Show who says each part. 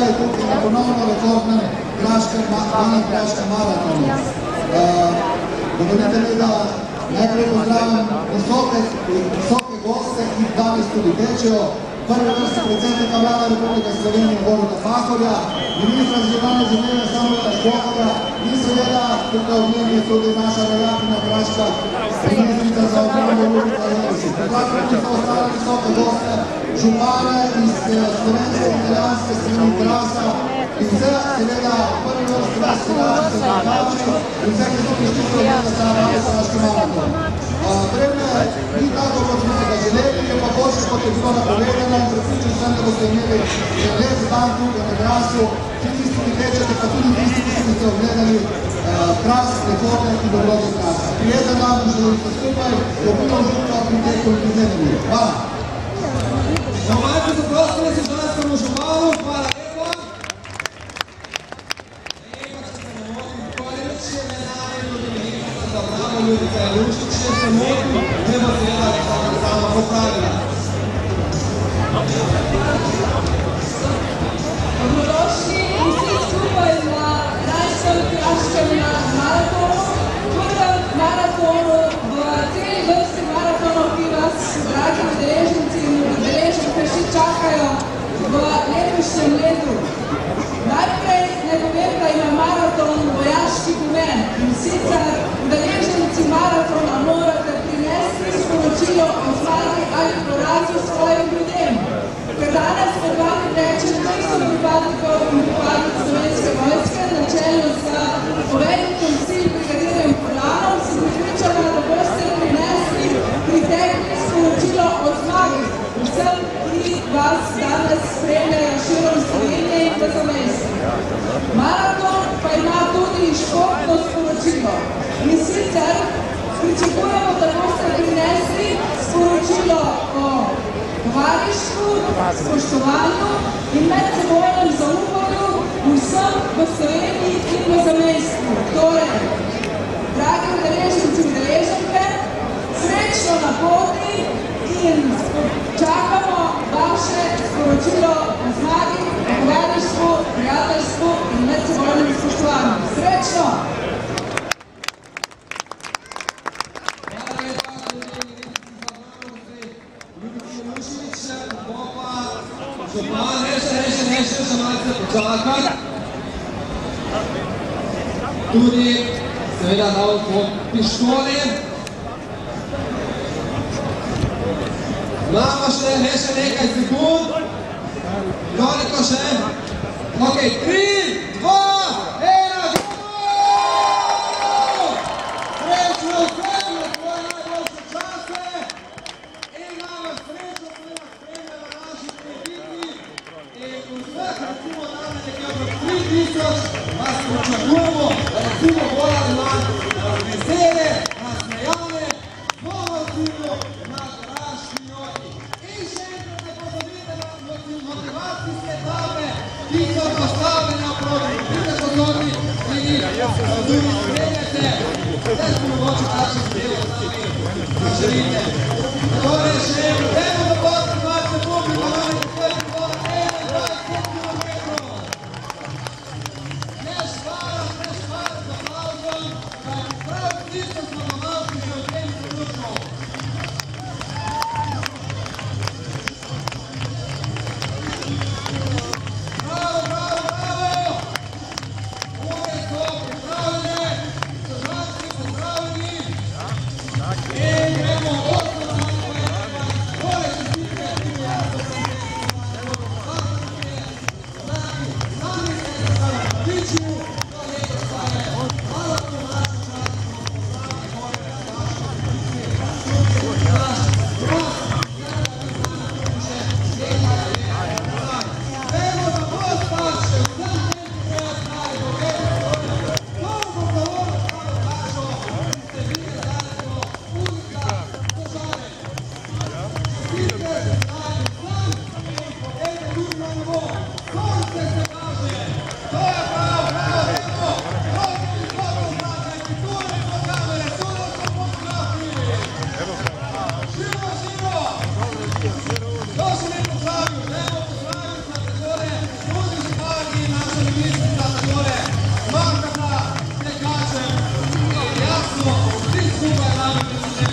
Speaker 1: zdaj tukaj na ponovno rekordnem kraškem maratonu. Dovolite mi, da najprej pozdravim visoke goste, ki danes tudi tečejo. Prvi vrsti predsednika vlade Republike Slovenije Boruta Pahorja, ministra za zunanje zadeve Samuela Škoharja in seveda tukaj v njim je tudi naša veljakinja kraška ministrica za obrambo Lukica Jelšič. Predlagam tudi za ostale visoke goste, župane iz slovenske in italijanske strani Krasa in vse seveda prvi vrsti razkrivači, in vse, ki so prišli za ta kraški maraton. Vreme ni tako, kot smo se ga želeli, je pa boljše, kot je bilo napovedano in prepričan sem, da boste imeli lep dan tukaj na Krasu, vsi tisti, ki tečete, pa tudi tisti, ki ste ogledali Kras, rekorde in dobrodo Krasa. Prijeten dan, želim se skupaj, dobilo žutko pri teku in iznedenju. Hvala.
Speaker 2: Majte zaprosili se žanskemu županu, hvala lepo. Lepo, če se ne motim, koliko je menarjeno, da je ministra za obrambo Lukica Jelšič, če se motim, treba seveda sama popravila.
Speaker 3: Dobrodošli vsi skupaj na Krajskem kraškem maratonu, prvem maratonu v celi vrsti maratonov, ki vas, dragi udeleženci in udeleženke, še čakajo v letošnjem letu. Najprej naj povem, da ima maraton vojaški pomen in sicer udeleženci maratona morate prinesti sporočilo o zmagi ali porazu svojim ljudem. Ker danes med vami teče 300 pripadnikov in pripadnic Slovenske vojske na čelu z poveljnikom sil brigadirjem Furlanom, sem pripričana, da boste prinesli pritekli sporočilo o zmagi vsem, ki vas danes spremljajo širom Slovenije in v zamestju. Maraton pa ima tudi športno sporočilo. In sicer pričakujemo, da boste prinesli sporočilo o tovarištvu, spoštovanju in medsebojnem zaupanju vsem v Sloveniji in v zamestju. Torej, dragi udeleženci in udeleženke, srečno na poti in čakamo vaše sporočilo o zmagi, o tovarištvu, prijateljstvu in medsebojnem spoštovanju. Srečno!
Speaker 2: Župan, še malce počakati. Tudi seveda dal po pištoli. Imamo še nekaj sekund. Koliko še? Ok, 3, 2, 1, go! Srečno vsem na svoje najboljše čase in nama srečno seveda spremljala naši politiki in vseh recimo dane nekaj okrog 3000 vas pričakujemo, da recimo bolj ali manj vesele, nasmejane, pozitivno na kraški joti. In še enkrat ne pozabite na motivacijske table, ki so postavljene oproti. Vidite pozorni in jih tudi spremljate. Vse smo mogoče takšne zdelo sami, da želite. Torej še enkrat, dajmo do potem 20 sekund, pa nam je takoj bilo 21 kilometrov. Ne šparati za aplauzom, kajti prav tisto smo domači že v tem trenutku. Bravo, bravo, bravo! Ure so pripravljene, sežanci pozdravljeni in gremo 8 na 1, vsi skupaj nami, ki ste